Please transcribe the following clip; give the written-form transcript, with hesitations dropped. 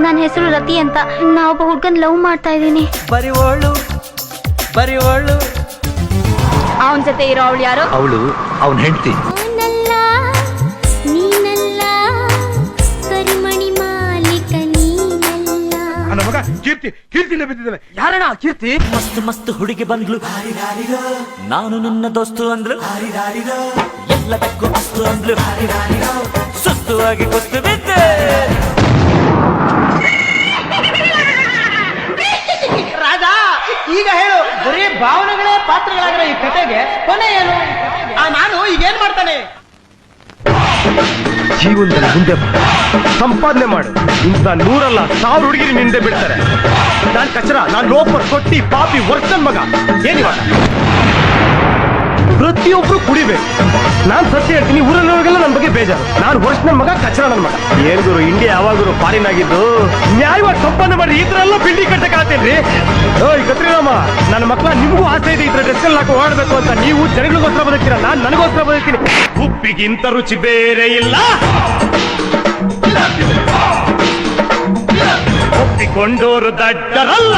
ನನ್ನ ಹೆಸರು ರತಿ ಅಂತ. ನಾವೊಬ್ಬ ಹುಡ್ಗನ್ ಲವ್ ಮಾಡ್ತಾ ಇದ್ದೀನಿ. ಬರಿ ಒಳ್ಳು ಅವನ ಜೊತೆ ಇರೋ ಅವಳು ಯಾರು? ಅವಳು ಅವನ ಹೆಂಡತಿ. ಕೀರ್ತಿನೇ ಬಿದ್ದಿದ್ದಾನೆ. ಯಾರಣ್ಣ ಕೀರ್ತಿ? ಮಸ್ತ್ ಮಸ್ತ್ ಹುಡುಗಿ ಬಂದ್ಲು, ನಾನು ನಿನ್ನ ದೋಸ್ತು ಅಂದ್ಲು, ಎಲ್ಲದಕ್ಕೂ ಅಸ್ತು ಅಂದ್ಲು, ಸುಸ್ತುವಾಗಿ ಗೊತ್ತು ಬಿದ್ದೆ. ರಾಜ ಈಗ ಹೇಳು, ಬರೀ ಭಾವನೆಗಳೇ ಪಾತ್ರಗಳಾಗಿರೋ ಈ ಕಥೆಗೆ ಕೊನೆ ಏನು? ನಾನು ಈಗೇನ್ ಮಾಡ್ತಾನೆ? ಜೀವನದಲ್ಲಿ ಮುಂದೆ ಸಂಪಾದನೆ ಮಾಡು. ಇಂಥ 100 ಅಲ್ಲ 1000 ಹುಡುಗಿರಿ ನಿಂದೆ ಬಿಡ್ತಾರೆ. ನಾನ್ ಕಚರ, ನಾನ್ ಲೋಪರ್, ಕೊಟ್ಟಿ, ಪಾಪಿ, ವರ್ಷನ್ ಮಗ. ಏನಿವಾಗ ಪ್ರತಿಯೊಬ್ರು ಕುಡಿಬೇಕು. ನಾನ್ ಸತ್ಯ ಹೇಳ್ತೀನಿ, ಊರಲ್ಲಿರೋರಿಗೆಲ್ಲ ನನ್ನ ಬಗ್ಗೆ ಬೇಜಾರು. ನಾನು ವರ್ಷ ನನ್ನ ಮಗ, ಕಚರ ನನ್ನ ಮಗ. ಏನ್ ಗುರು, ಇಂಡಿಯಾ ಯಾವಾಗರು ಫಾರಿನ್ ಆಗಿದ್ದು? ನ್ಯಾಯವಾಗಿ ಸಂಪಾದನೆ ಮಾಡಿ ಈ ತರ ಎಲ್ಲ ಬಿಲ್ಡಿಂಗ್ ಕಟ್ಟಕ್ಕೆ ಆಗ್ತೇನ್ರಿ? ಓಯ್ ಕತ್ರಿರಾಮ, ನನ್ನ ಮಕ್ಕಳ ನಿಮಗೂ ಆಸೆ ಇದೆ ಈ ತರ ಡ್ರೆಸ್ ಎಲ್ಲ ಹಾಕಿ ಓಡಬೇಕು ಅಂತ. ನೀವು ಜನಗಳಿಗೋಸ್ಕರ ಬದುಕ್ತೀರಾ, ನಾನ್ ನನಗೋಸ್ಕರ ಬದುಕ್ತೀನಿ. ಉಪ್ಪಿಗಿಂತ ರುಚಿ ಬೇರೆ ಇಲ್ಲ, ಒಪ್ಪಿಕೊಂಡೋರು ದಡ್ಡರಲ್ಲ.